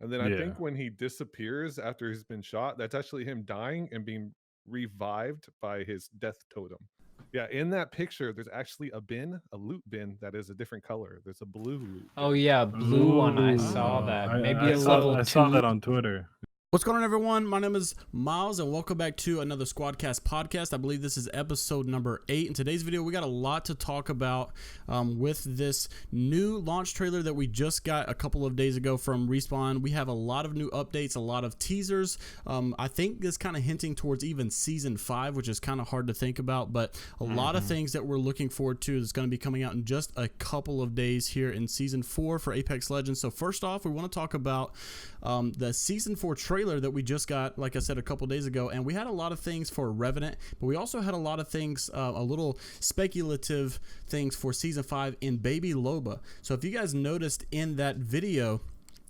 And then I think when he disappears after he's been shot, that's actually him dying and being revived by his death totem. Yeah, in that picture, there's actually a loot bin that is a different color. There's a blue loot bin. Oh yeah, blue one. I saw that. Maybe a level 2. I saw that on Twitter. What's going on, everyone? My name is Miles, and welcome back to another SquadCast podcast. I believe this is episode number 8. In today's video, we got a lot to talk about with this new launch trailer that we just got a couple of days ago from Respawn. We have a lot of new updates, a lot of teasers. I think it's kind of hinting towards even Season 5, which is kind of hard to think about, but a lot of things that we're looking forward to is going to be coming out in just a couple of days here in Season 4 for Apex Legends. So first off, we want to talk about the Season 4 trailer that we just got, like I said, a couple days ago, and we had a lot of things for Revenant, but we also had a lot of things, a little speculative things for Season 5 in Baby Loba. So if you guys noticed in that video,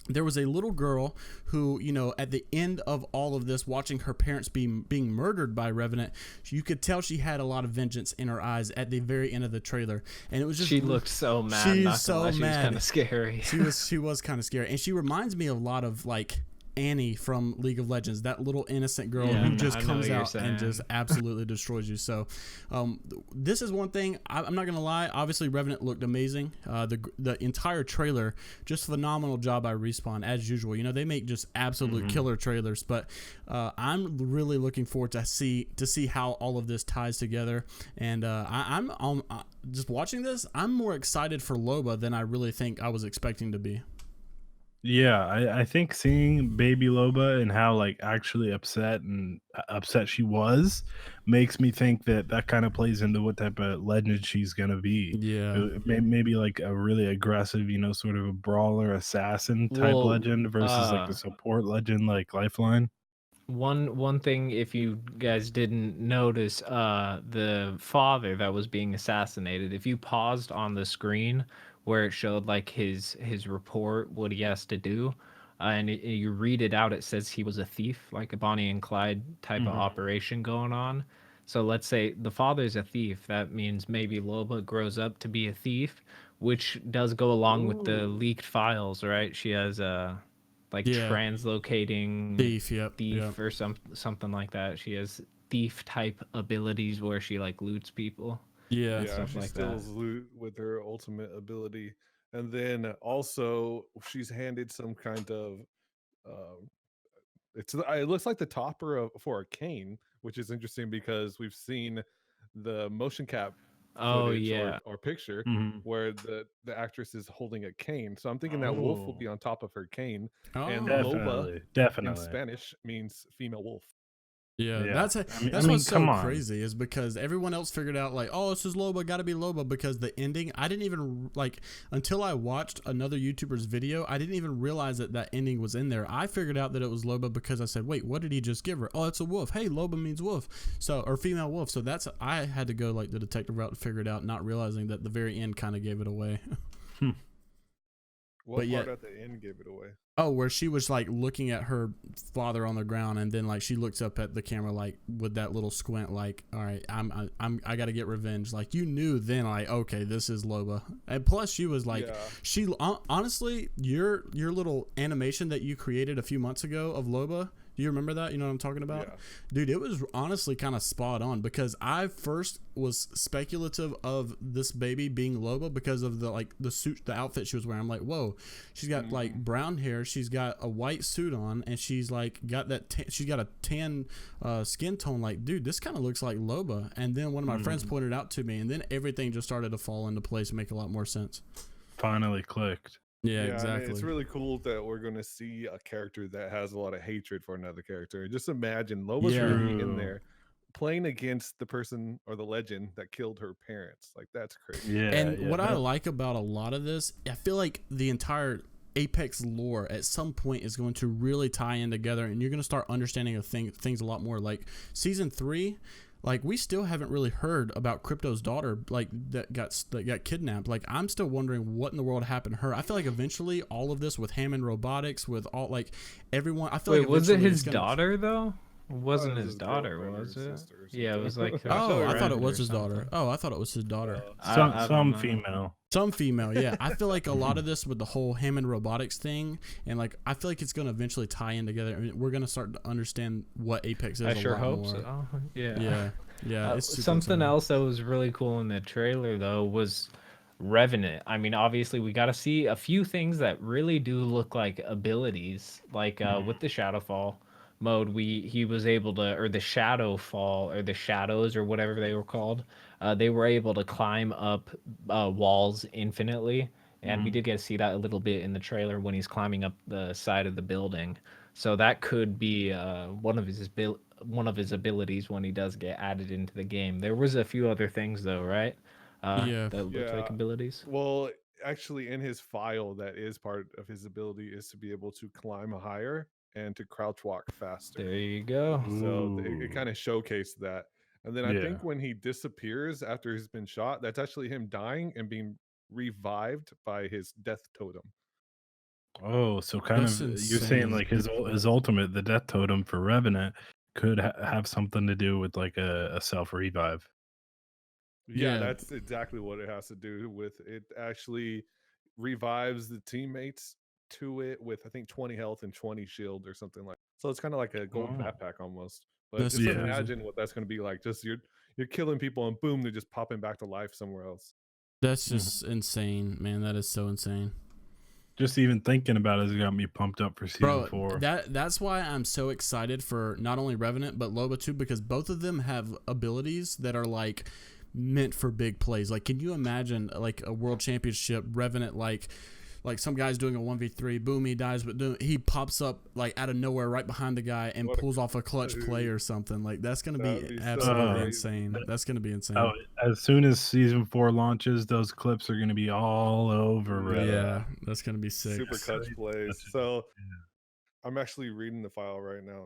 there was a little girl who, you know, at the end of all of this, watching her parents being murdered by Revenant, you could tell she had a lot of vengeance in her eyes at the very end of the trailer, and it was just, she looked so mad. She's so mad. She was kind of scary. She was kind of scary, and she reminds me of a lot of like Annie from League of Legends, that little innocent girl who just comes out and just absolutely destroys you. So this is one thing I'm not gonna lie, obviously Revenant looked amazing. The entire trailer, just phenomenal job by Respawn as usual. You know, they make just absolute killer trailers, but I'm really looking forward to see how all of this ties together. And I'm just watching this, I'm more excited for Loba than I really think I was expecting to be. Yeah, I think seeing Baby Loba and how like actually upset she was makes me think that kind of plays into what type of legend she's gonna be. Yeah, maybe like a really aggressive, you know, sort of a brawler assassin type legend versus like the support legend like Lifeline. One thing, if you guys didn't notice, the father that was being assassinated, if you paused on the screen where it showed like his report, what he has to do, and you read it out, it says he was a thief, like a Bonnie and Clyde type of operation going on. So let's say the father's a thief, that means maybe Loba grows up to be a thief, which does go along with the leaked files, right? She has like translocating thief or something like that. She has thief type abilities where she like loots people. Yeah, she like steals loot with her ultimate ability, and then also she's handed some kind of it looks like the topper for a cane, which is interesting because we've seen the motion cap footage or picture where the actress is holding a cane. So I'm thinking that wolf will be on top of her cane, and Loba in Spanish means female wolf. Yeah, that's what's so crazy is because everyone else figured out like, oh, this is Loba, gotta be Loba, because the ending, I didn't even like, until I watched another YouTuber's video, I didn't even realize that ending was in there. I figured out that it was Loba because I said, wait, what did he just give her? Oh, it's a wolf. Hey, Loba means wolf, so, or female wolf. So I had to go like the detective route to figure it out, not realizing that the very end kind of gave it away. What part at the end gave it away? Oh, where she was like looking at her father on the ground, and then like she looks up at the camera like with that little squint, like, all right, I got to get revenge. Like you knew then, like, okay, this is Loba. And plus, she was like, she honestly, your little animation that you created a few months ago of Loba. Do you remember that? You know what I'm talking about? Yeah. Dude, it was honestly kind of spot on because I first was speculative of this baby being Loba because of the suit, the outfit she was wearing. I'm like, whoa, she's got like brown hair, she's got a white suit on, and she's like got that she's got a tan skin tone. Like, dude, this kind of looks like Loba. And then one of my friends pointed it out to me, and then everything just started to fall into place and make a lot more sense. Finally clicked. Yeah, exactly. I mean, it's really cool that we're going to see a character that has a lot of hatred for another character. Just imagine Loba's really in there playing against the person or the legend that killed her parents. Like, that's crazy. What I like about a lot of this, I feel like the entire Apex lore at some point is going to really tie in together, and you're going to start understanding things a lot more. Like Season 3, like we still haven't really heard about Crypto's daughter, like that got kidnapped. Like I'm still wondering what in the world happened to her. I feel like eventually all of this with Hammond Robotics, with all like everyone, I feel like was it his daughter though? It wasn't was his his daughter, girlfriend or was his it? sister or Yeah, it was something. like. Oh, I thought it friend was or his daughter. something. Oh, I thought it was his daughter. I Some don't know. female. Some female, yeah. I feel like a lot of this with the whole Hammond robotics thing, and like I feel like it's going to eventually tie in together. I mean, we're going to start to understand what Apex is. I a sure lot hope more. so. Yeah. Yeah. It's super Something exciting. else that was really cool in the trailer though was Revenant. I mean, obviously we got to see a few things that really do look like abilities, like with the Shadowfall mode, he was able to, or the Shadowfall, or the Shadows, or whatever they were called. They were able to climb up walls infinitely, and we did get to see that a little bit in the trailer when he's climbing up the side of the building. So that could be one of his abilities when he does get added into the game. There was a few other things though, right? Yeah. That looked like Yeah. abilities. Well, actually, in his file, that is part of his ability is to be able to climb higher and to crouch walk faster. There you go. So it kind of showcased that. And then I Yeah. think when he disappears after he's been shot, that's actually him dying and being revived by his death totem. Oh, so kind That's of you're saying insane. like his ultimate, the death totem for Revenant, could have something to do with like a self revive. Yeah, Yeah. that's exactly what it has to do with. It actually revives the teammates to it with I think 20 health and 20 shield or something like. So it's kind of like a gold Oh. backpack almost. But That's just Yeah. crazy. imagine what that's going to be like. Just you're killing people and boom, they're just popping back to life somewhere else. That's just insane, man. That is so insane. Just even thinking about it has got me pumped up for season Bro, 4. that's why I'm so excited for not only Revenant but Loba too, because both of them have abilities that are like meant for big plays. Like, can you imagine like a world championship Revenant, like some guy's doing a 1v3, boom, he dies, but he pops up like out of nowhere right behind the guy and pulls off a clutch play or something. Like, that's gonna be so absolutely crazy. insane. That's gonna be insane. Oh, as soon as season 4 launches, those clips are going to be all over Reddit. Yeah, that's gonna be sick. Super clutch plays. So I'm actually reading the file right now.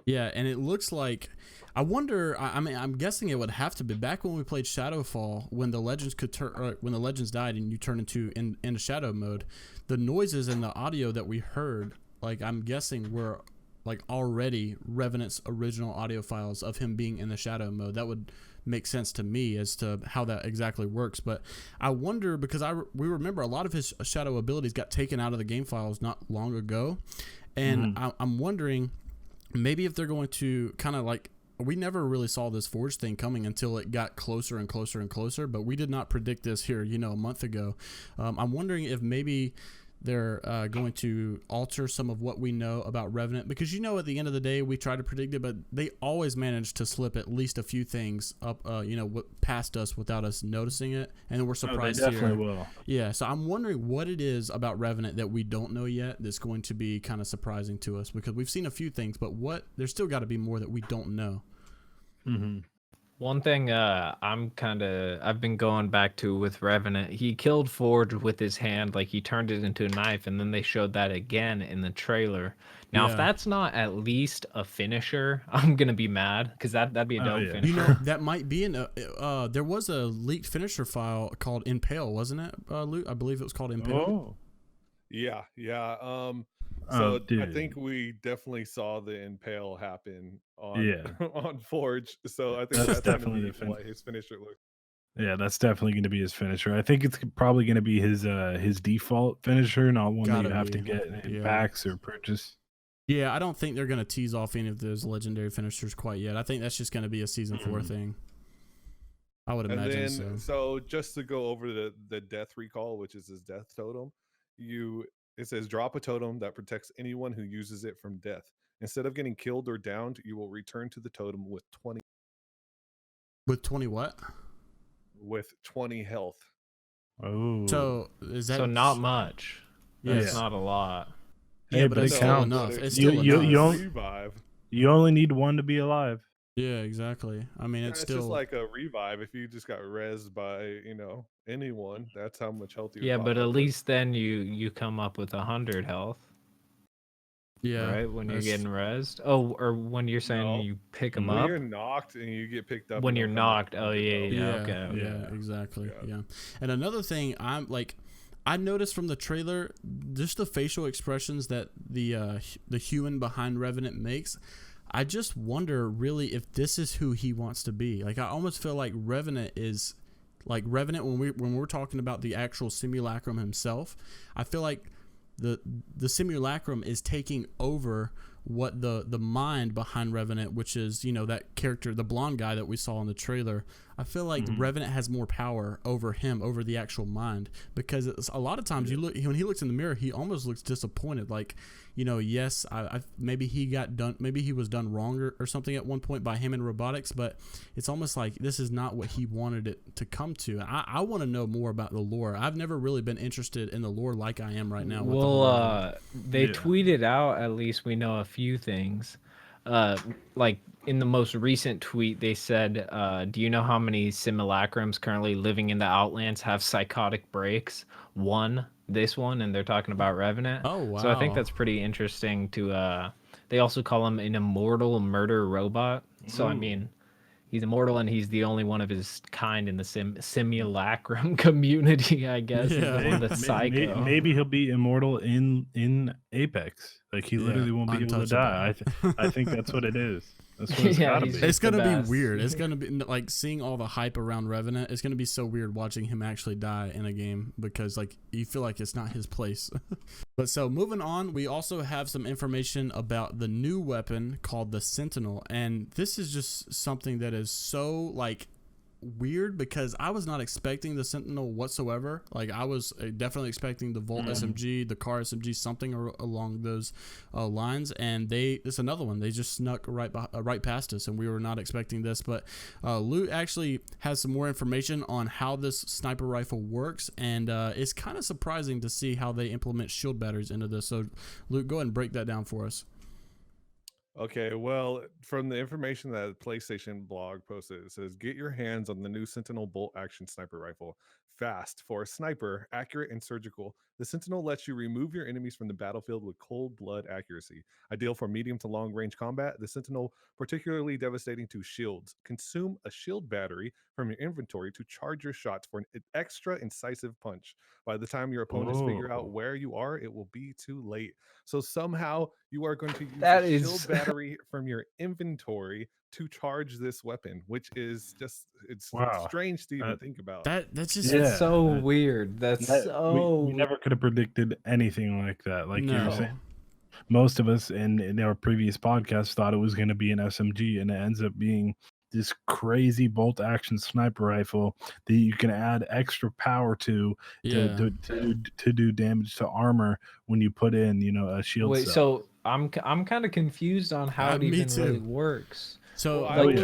Yeah, and it looks like, I wonder. I mean, I'm guessing it would have to be back when we played Shadowfall, when the legends could turn, when the legends died, and you turn into shadow mode. The noises and the audio that we heard, like I'm guessing, were like already Revenant's original audio files of him being in the shadow mode. That would make sense to me as to how that exactly works. But I wonder, because we remember a lot of his shadow abilities got taken out of the game files not long ago, and I'm wondering. Maybe if they're going to kind of like, we never really saw this Forge thing coming until it got closer and closer and closer, but we did not predict this here, a month ago. I'm wondering if maybe they're going to alter some of what we know about Revenant, because at the end of the day we try to predict it, but they always manage to slip at least a few things up past us without us noticing it, and then we're surprised. They definitely will. Yeah, so I'm wondering what it is about Revenant that we don't know yet that's going to be kind of surprising to us, because we've seen a few things, but there's still got to be more that we don't know. One thing I've been going back to with Revenant, he killed Forge with his hand, like he turned it into a knife, and then they showed that again in the trailer. Now, if that's not at least a finisher, I'm gonna be mad, because that'd be a dope finisher. That might be there was a leaked finisher file called Impale, wasn't it, Luke? I believe it was called Impale. Oh. Yeah. Oh, So I think we definitely saw the impale happen on on Forge. So I think that's definitely what his finisher looks. Yeah, that's definitely going to be his finisher. I think it's probably going to be his default finisher, not one that you have to get in packs or purchase. Yeah, I don't think they're going to tease off any of those legendary finishers quite yet. I think that's just going to be a season 4 thing. I would imagine so. So just to go over the death recall, which is his death totem, it says drop a totem that protects anyone who uses it from death. Instead of getting killed or downed, you will return to the totem with 20. With 20 what? With 20 health. Oh. So is that not much? That's not a lot. Yeah, but it's still enough. It's still enough. You only need one to be alive. Yeah, exactly. I mean, it's still just like a revive. If you just got rezzed by anyone, that's how much health you. Yeah, but at least then you come up with 100 health. Yeah, right when you're getting rezzed. Oh, or when you're saying you pick them up. When you're knocked and you get picked up. When you're knocked, okay. Yeah, exactly. Yeah, and another thing I noticed from the trailer, just the facial expressions that the human behind Revenant makes. I just wonder really if this is who he wants to be. Like I almost feel like Revenant is like Revenant when we're talking about the actual simulacrum himself. I feel like the simulacrum is taking over what the mind behind Revenant, which is, you know, that character, the blonde guy that we saw in the trailer. I feel like Revenant has more power over him, over the actual mind, because it's, a lot of times you look, when he looks in the mirror, he almost looks disappointed. Like, you know, yes, I maybe he got done, maybe he was done wrong or something at one point by him in robotics, but it's almost like this is not what he wanted it to come to. I want to know more about the lore. I've never really been interested in the lore like I am right now. Well, they tweeted out, at least we know a few things. Like in the most recent tweet, they said, do you know how many simulacrums currently living in the Outlands have psychotic breaks? This one, and they're talking about Revenant. Oh, wow. So I think that's pretty interesting to, they also call him an immortal murder robot. So, I mean, he's immortal and he's the only one of his kind in the simulacrum community, I guess. Yeah. He's the one that's psycho. Maybe he'll be immortal in Apex. Like he literally won't be able to die. I think that's what it is. That's what it's gotta be. It's gonna be weird. It's gonna be like seeing all the hype around Revenant. It's gonna be so weird watching him actually die in a game, because like you feel like it's not his place. But so moving on, we also have some information about the new weapon called the Sentinel, and this is just something that is so like weird, because I was not expecting the Sentinel whatsoever. Like I was definitely expecting the Volt SMG, the car SMG, something along those lines, and it's another one. They just snuck right past us, and we were not expecting this. But Loot actually has some more information on how this sniper rifle works, and it's kind of surprising to see how they implement shield batteries into this. So Loot, go ahead and break that down for us. Okay, well, from the information that PlayStation blog posted, it says, get your hands on the new Sentinel bolt action sniper rifle. Fast for a sniper, accurate and surgical. The Sentinel lets you remove your enemies from the battlefield with cold blood accuracy. Ideal for medium to long range combat, the Sentinel particularly devastating to shields. Consume a shield battery from your inventory to charge your shots for an extra incisive punch. By the time your opponents figure out where you are, it will be too late. So somehow you are going to use a shield battery from your inventory to charge this weapon, which is just, it's strange to even think about. That's just it's so weird. We never could have predicted anything like that. Like you were saying, most of us in our previous podcast thought it was going to be an SMG, and it ends up being this crazy bolt action sniper rifle that you can add extra power to do damage to armor when you put in, you know, a shield cell. So I'm kind of confused on how it even really works. So like,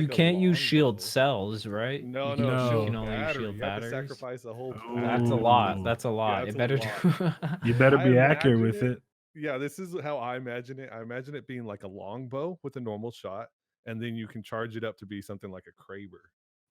you can't use shield cells, right? No. You can only use shield batteries. You have to sacrifice the whole. That's a lot. That's a lot. Yeah, you better be accurate with it. Yeah, this is how I imagine it. I imagine it being like a longbow with a normal shot, and then you can charge it up to be something like a Kraber.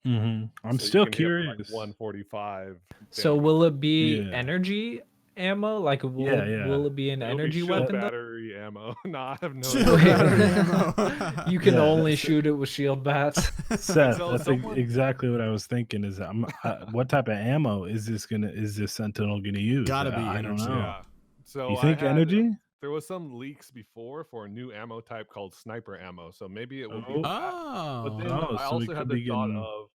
I'm still curious. Like 145. So will it be energy ammo? Like will it be an energy weapon? Battery ammo. No, I have no idea. You can only shoot it with shield bats. Seth, that's exactly what I was thinking. Is what type of ammo is this Sentinel gonna use? Gotta be I energy. don't know. Yeah. So you think energy? There was some leaks before for a new ammo type called sniper ammo. So maybe it will be but then I also had the thought of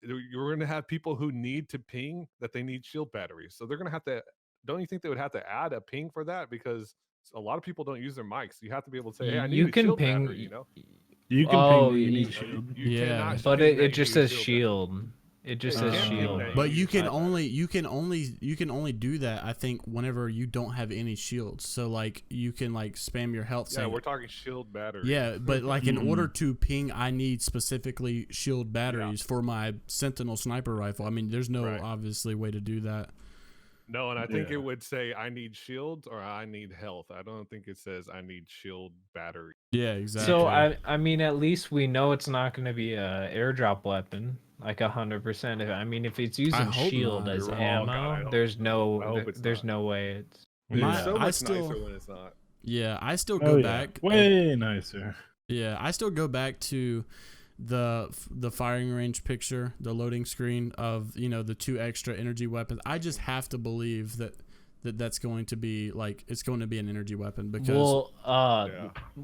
you're going to have people who need to ping that they need shield batteries. So they're going to have to, don't you think they would have to add a ping for that? Because a lot of people don't use their mics. You have to be able to say, hey, I need a shield battery, you know? You can ping, you need shield. But it just says shield. It just says shield. But you can only do that, I think, whenever you don't have any shields. So like you can like spam your health. Yeah, we're talking shield batteries. Yeah, but like in order to ping, I need specifically shield batteries for my Sentinel sniper rifle. I mean, there's no obviously way to do that. No, and I think it would say I need shields or I need health. I don't think it says I need shield battery. Yeah, exactly. So I mean, at least we know it's not going to be a airdrop weapon. Like 100%. I mean, if it's using shield as ammo, there's no way it's. It's so much nicer when it's not. Yeah, I still go back. Way nicer. Yeah, I still go back to the firing range picture, the loading screen of, you know, the 2 extra energy weapons. I just have to believe that that's going to be like it's going to be an energy weapon? Because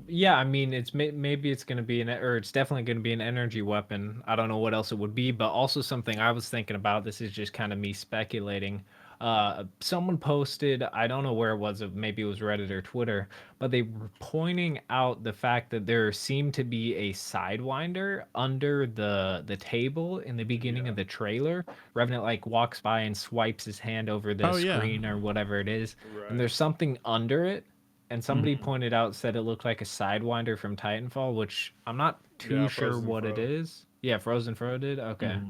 yeah, I mean maybe it's going to be it's definitely going to be an energy weapon. I don't know what else it would be, but also something I was thinking about, this is just kind of me speculating. Someone posted, I don't know where it was, maybe it was Reddit or Twitter, but they were pointing out the fact that there seemed to be a sidewinder under the table in the beginning of the trailer. Revenant like walks by and swipes his hand over the screen or whatever it is, and there's something under it. And somebody pointed out, said it looked like a sidewinder from Titanfall, which I'm not too sure what it is. Yeah, Frozen Fro did. Okay,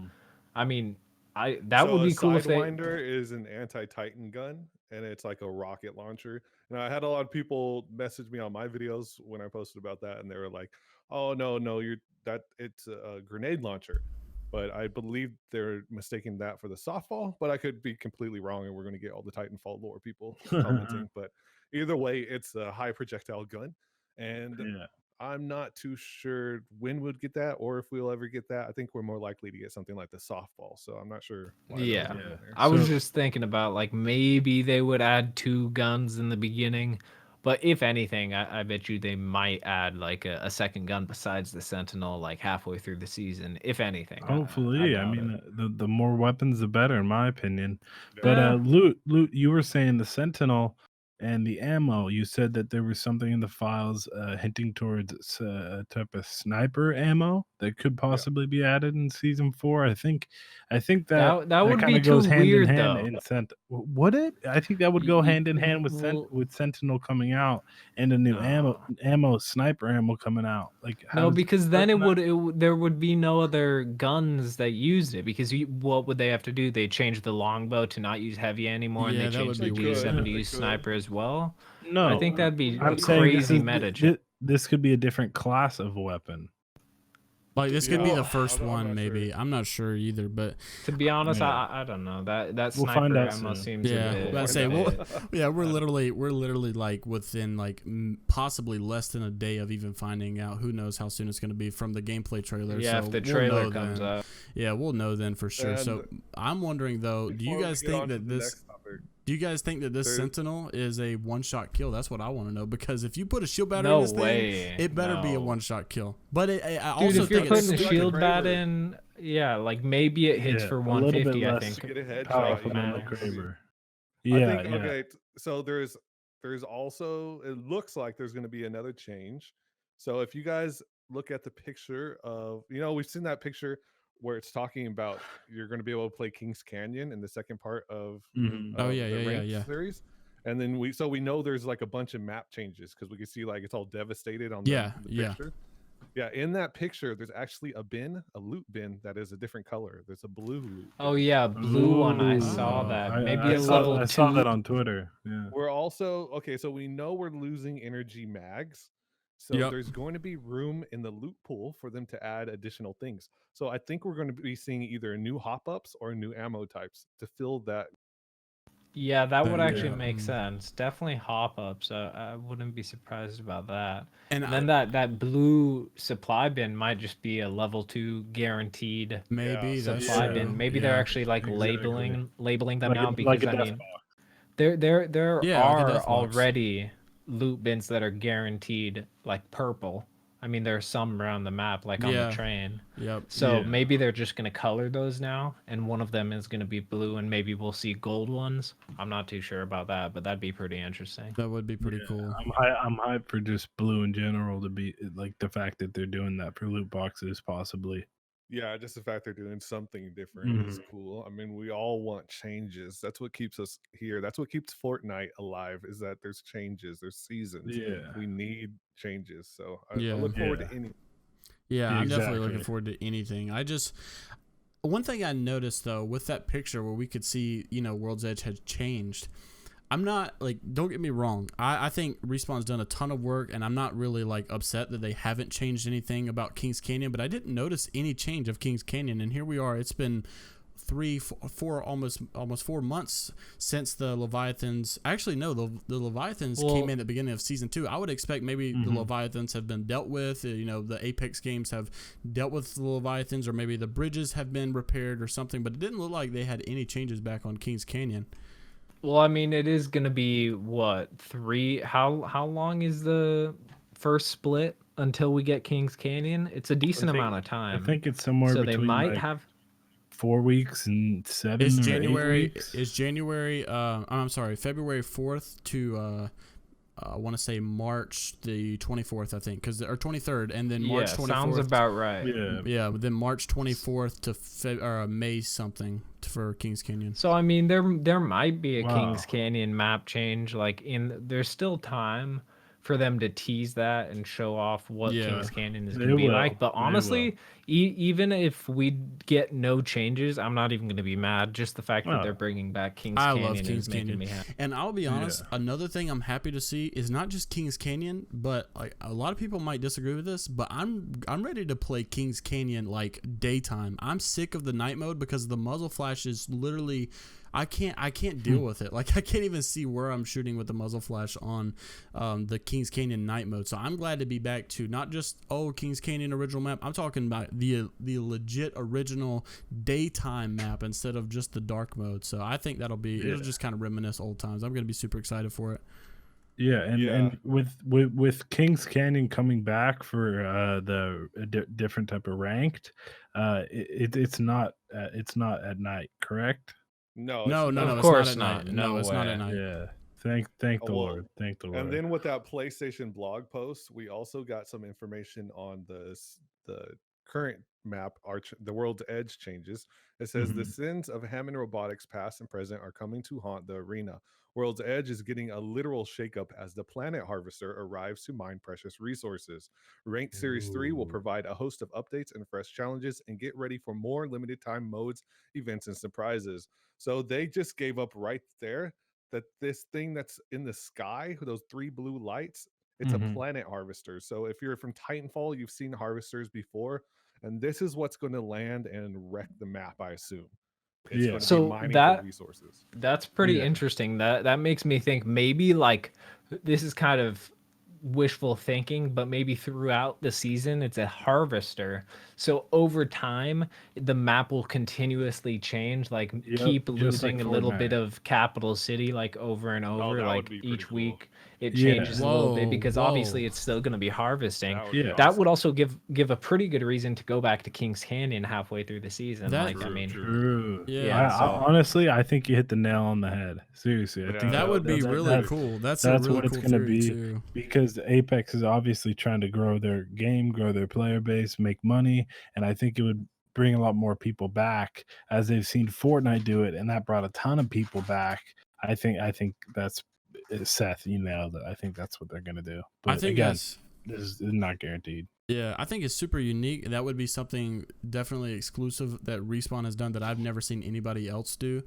I mean, that would be cool if they. Sidewinder is an anti-Titan gun, and it's like a rocket launcher. And I had a lot of people message me on my videos when I posted about that, and they were like, "Oh no, it's a grenade launcher." But I believe they're mistaking that for the softball. But I could be completely wrong, and we're going to get all the Titanfall lore people commenting. But either way, it's a high projectile gun, and I'm not too sure when we'd get that or if we'll ever get that. I think we're more likely to get something like the softball, so I'm not sure. I was just thinking about like maybe they would add 2 guns in the beginning, but if anything, I bet you they might add like a second gun besides the Sentinel like halfway through the season, if anything. Hopefully, I mean the more weapons the better, in my opinion. But Loot, you were saying the Sentinel and the ammo, you said that there was something in the files hinting towards a type of sniper ammo that could possibly be added in season 4. I think that would be goes too hand weird, in hand though. in Would it? I think that would go hand in hand with Sentinel coming out and a new sniper ammo coming out. Like because then there would be no other guns that used it, because what would they have to do? They change the longbow to not use heavy anymore, and they change the G7 to use sniper as well. No, I think that'd be I'm crazy saying meta. This could be a different class of weapon. Like this could be the first one, maybe. Sure. I'm not sure either, but to be honest, I don't know. That sniper ammo seems we're literally like within like possibly less than a day of even finding out. Who knows how soon it's going to be from the gameplay trailer? Yeah, so if the trailer comes out. Yeah, we'll know then for sure. So I'm wondering though, do you guys think that this Sentinel is a one-shot kill? That's what I want to know, because if you put a shield battery in this thing, it better be a one-shot kill. But I also if you're think putting a shield bat in, like maybe it hits for 150. I think. Get a headshot, powerful than the Kraber. Okay, so there's also, it looks like there's going to be another change. So if you guys look at the picture of, we've seen that picture where it's talking about you're going to be able to play Kings Canyon in the second part of the series, and then we know there's like a bunch of map changes because we can see like it's all devastated on the picture. In that picture there's actually a loot bin that is a different color. There's a blue loot bin. Blue one. I saw that. Maybe level 2. I saw that on Twitter. We're also so we know we're losing energy mags. So there's going to be room in the loot pool for them to add additional things. So I think we're going to be seeing either new hop-ups or new ammo types to fill that. Yeah, that would actually make sense. Definitely hop-ups. I wouldn't be surprised about that. And then that blue supply bin might just be a level 2 guaranteed supply bin. Maybe they're actually like labeling them now, because I mean, there are already loot bins that are guaranteed like purple. I mean, there are some around the map, like on the train. So maybe they're just going to color those now, and one of them is going to be blue, and maybe we'll see gold ones. I'm not too sure about that, but that'd be pretty interesting. That would be pretty cool. I'm hyped for just blue in general, to be like the fact that they're doing that for loot boxes, possibly. Yeah, just the fact they're doing something different is cool. I mean, we all want changes. That's what keeps us here. That's what keeps Fortnite alive, is that there's changes, there's seasons. We need changes. So I look forward to anything. I'm definitely looking forward to anything. One thing I noticed though with that picture where we could see, World's Edge had changed. I'm not like, don't get me wrong. I think Respawn's done a ton of work, and I'm not really like upset that they haven't changed anything about Kings Canyon, but I didn't notice any change of Kings Canyon. And here we are. It's been 4 almost 4 months since the Leviathans. Actually, no, the Leviathans came in at the beginning of season 2. I would expect maybe the Leviathans have been dealt with. The Apex games have dealt with the Leviathans, or maybe the bridges have been repaired or something. But it didn't look like they had any changes back on Kings Canyon. Well, I mean, it is gonna be what 3? How long is the first split until we get Kings Canyon? It's a decent amount of I time. think it's somewhere So they between might like have 4 weeks and 7 or 8 weeks. Is January I'm sorry, February 4th to I want to say March the 24th, I think, or 23rd, and then March 24th. Sounds about right. Yeah, then March 24th to May something for Kings Canyon. So I mean, there might be a Kings Canyon map change. Like there's still time for them to tease that and show off what Kings Canyon is going to be like. But honestly, even if we get no changes, I'm not even going to be mad. Just the fact that they're bringing back Kings Canyon love Kings is making Canyon. me happy. And I'll be honest, another thing I'm happy to see is not just Kings Canyon, but like a lot of people might disagree with this, but I'm ready to play Kings Canyon like daytime. I'm sick of the night mode because the muzzle flash is literally I can't deal with it. Like I can't even see where I'm shooting with the muzzle flash on the Kings Canyon night mode. So I'm glad to be back to not just Kings Canyon original map. I'm talking about the legit original daytime map instead of just the dark mode. So I think it'll just kind of reminisce old times. I'm gonna be super excited for it. Yeah, and with Kings Canyon coming back for different type of ranked, it's not at night, correct? No, of course not. No, it's not at night. Yeah. Thank the Lord. Thank the Lord. And then with that PlayStation blog post, we also got some information on the current map, the World's Edge changes. It says the sins of Hammond Robotics past and present are coming to haunt the arena. World's Edge is getting a literal shakeup as the Planet Harvester arrives to mine precious resources. Ranked Series 3 will provide a host of updates and fresh challenges, and get ready for more limited time modes, events, and surprises. So they just gave up right there that this thing that's in the sky, those 3 blue lights, it's a Planet Harvester. So if you're from Titanfall, you've seen harvesters before, and this is what's going to land and wreck the map, I assume. It's going to be mining for resources. That's pretty interesting. That makes me think maybe like this is kind of wishful thinking, but maybe throughout the season it's a harvester. So over time, the map will continuously change, like keep losing a little bit of capital city, like over and over, like each week it changes a little bit because obviously it's still going to be harvesting. That would also give a pretty good reason to go back to Kings Canyon halway through the season. True. Honestly, I think you hit the nail on the head. Seriously, I think that would be really cool. That's really what it's cool going to be too. Because Apex is obviously trying to grow their game, grow their player base, make money, and I think it would bring a lot more people back as they've seen Fortnite do it, and that brought a ton of people back. I think that's Seth, you nailed it. I think that's what they're gonna do. But I think again, this is not guaranteed. Yeah, I think it's super unique. That would be something definitely exclusive that Respawn has done that I've never seen anybody else do.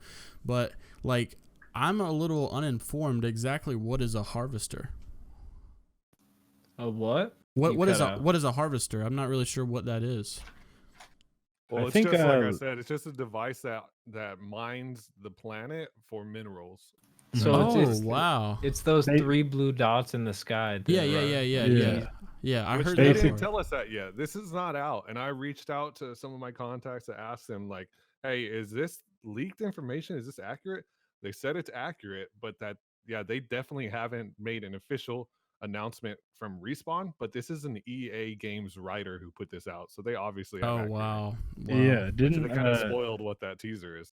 But like, I'm a little uninformed exactly what is a harvester. A what? What is a harvester? I'm not really sure what that is. Well, it's just like I said, it's just a device that mines the planet for minerals. So wow! It's those 3 blue dots in the sky. Yeah. I heard they didn't tell us that yet. This is not out, and I reached out to some of my contacts to ask them, like, "Hey, is this leaked information? Is this accurate?" They said it's accurate, but they definitely haven't made an official announcement from Respawn. But this is an EA Games writer who put this out, so they obviously have wow. Yeah, they kind of spoiled what that teaser is.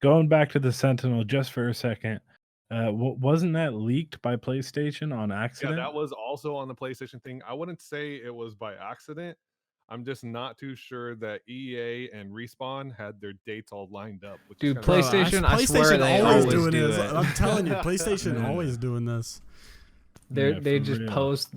Going back to the Sentinel just for a second. Wasn't that leaked by PlayStation on accident? Yeah, that was also on the PlayStation thing. I wouldn't say it was by accident. I'm just not too sure that EA and Respawn had their dates all lined up. Dude, PlayStation, I swear they always do this. it. I'm telling you, PlayStation always doing this. They just post.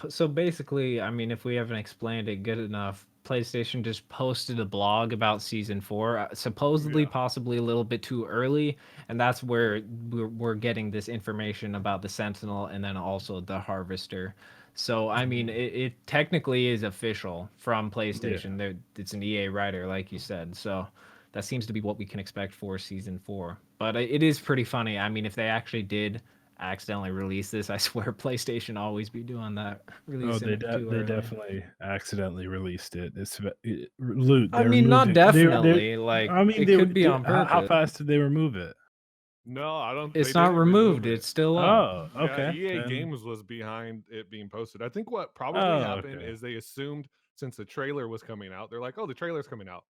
So basically, I mean, if we haven't explained it good enough, PlayStation just posted a blog about Season 4, supposedly possibly a little bit too early, and that's where we're getting this information about the Sentinel and then also the Harvester. So, I mean, it technically is official from PlayStation. It's an EA writer, like you said. So that seems to be what we can expect for Season 4. But it is pretty funny. I mean, if they actually did accidentally release this, I swear PlayStation always be doing that. They definitely accidentally released it. It's loot. I mean, not definitely. Like, I mean, it could be on purpose. How fast did they remove it? No, I don't. It's they not didn't removed. remove it. It's still up. Oh, okay. Yeah, EA then- Games was behind it being posted. I think what probably Oh, happened okay. is they assumed since the trailer was coming out, they're like, "Oh, the trailer's coming out.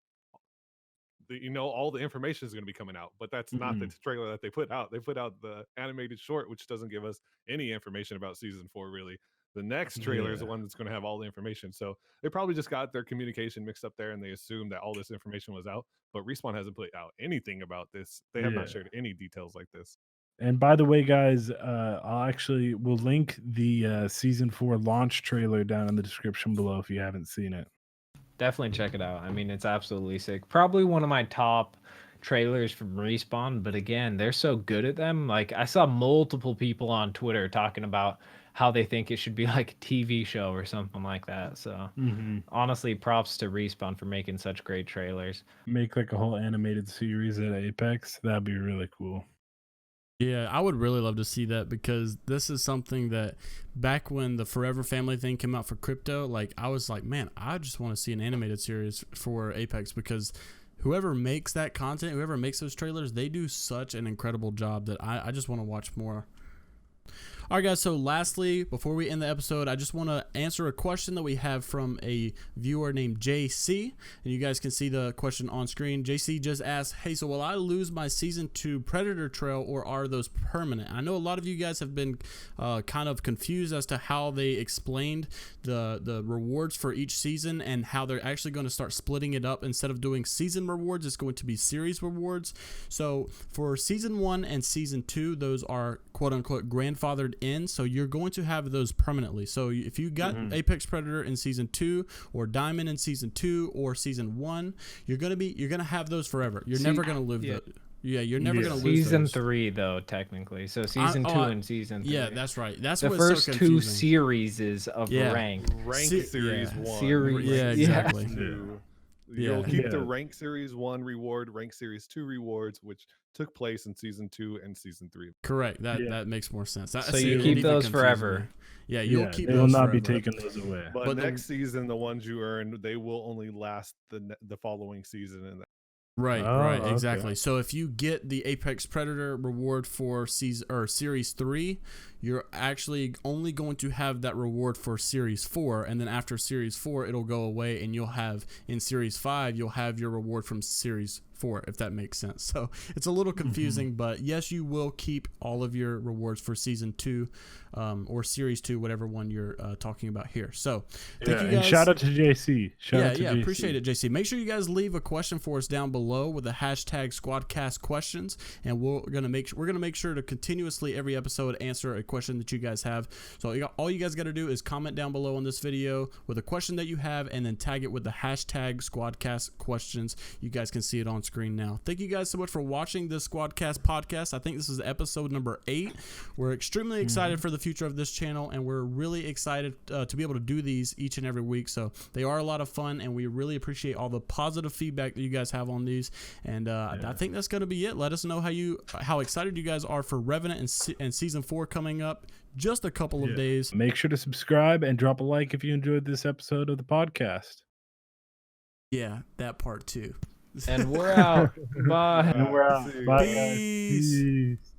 All the information is going to be coming out." But that's not the trailer that they put out. They put out the animated short, which doesn't give us any information about season 4 really. The next trailer is the one that's going to have all the information. So they probably just got their communication mixed up there, and they assumed that all this information was out. But Respawn hasn't put out anything about this. They have not shared any details like this. And by the way, guys, we'll link the season 4 launch trailer down in the description below if you haven't seen it. Definitely check it out. I mean, it's absolutely sick. Probably one of my top trailers from Respawn, but again, they're so good at them. Like, I saw multiple people on Twitter talking about how they think it should be like a TV show or something like that. So honestly, props to Respawn for making such great trailers. Make like a whole animated series at Apex. That'd be really cool. Yeah, I would really love to see that, because this is something that back when the Forever Family thing came out for crypto, like I was like, man, I just want to see an animated series for Apex, because whoever makes that content, whoever makes those trailers, they do such an incredible job that I just want to watch more. All right, guys, so lastly, before we end the episode, I just want to answer a question that we have from a viewer named JC, and you guys can see the question on screen. JC just asked, hey, so will I lose my Season 2 Predator Trail, or are those permanent? I know a lot of you guys have been kind of confused as to how they explained the rewards for each season, and how they're actually going to start splitting it up. Instead of doing season rewards, it's going to be series rewards. So for Season 1 and Season 2, those are quote-unquote grandfathered in, so you're going to have those permanently. So if you got Apex Predator in Season 2, or Diamond in Season 2, or Season 1, you're gonna have those forever. You're never gonna live you're never gonna lose Season those. 3 though, technically. So Season 2 and Season 3. Yeah, that's right. That's the what's first so two confusing. series of rank. Series 1. Series, yeah, exactly. You'll keep the rank series 1 reward, rank series 2 rewards, which took place in Season 2 and Season 3. Correct. That makes more sense. So you keep those forever. Yeah, you'll keep they those will not forever. be taking those away. But next season, the ones you earn, they will only last the following season. And Right, exactly. So if you get the Apex Predator reward for Series 3, you're actually only going to have that reward for Series 4, and then after Series 4, it'll go away, and you'll have, in Series 5, you'll have your reward from Series 4, if that makes sense. So it's a little confusing, but yes, you will keep all of your rewards for Season 2 or Series 2, whatever one you're talking about here. So thank you guys. And shout out to JC. Shout out to JC. Appreciate it, JC. Make sure you guys leave a question for us down below with the hashtag SquadCast questions, and we're gonna make sure to continuously every episode answer a question that you guys have. So all you guys got to do is comment down below on this video with a question that you have, and then tag it with the hashtag SquadCast questions. You guys can see it on screen now. Thank you guys so much for watching this SquadCast podcast. I think this is episode number 8. We're extremely excited for the future of this channel, and we're really excited to be able to do these each and every week. So they are a lot of fun, and we really appreciate all the positive feedback that you guys have on these. And I think that's going to be it. Let us know how excited you guys are for Revenant and Season 4 coming up. Just a couple of days. Make sure to subscribe and drop a like if you enjoyed this episode of the podcast. Yeah, that part too. And we're out. Bye. And we're out. Bye, guys. Peace. Peace.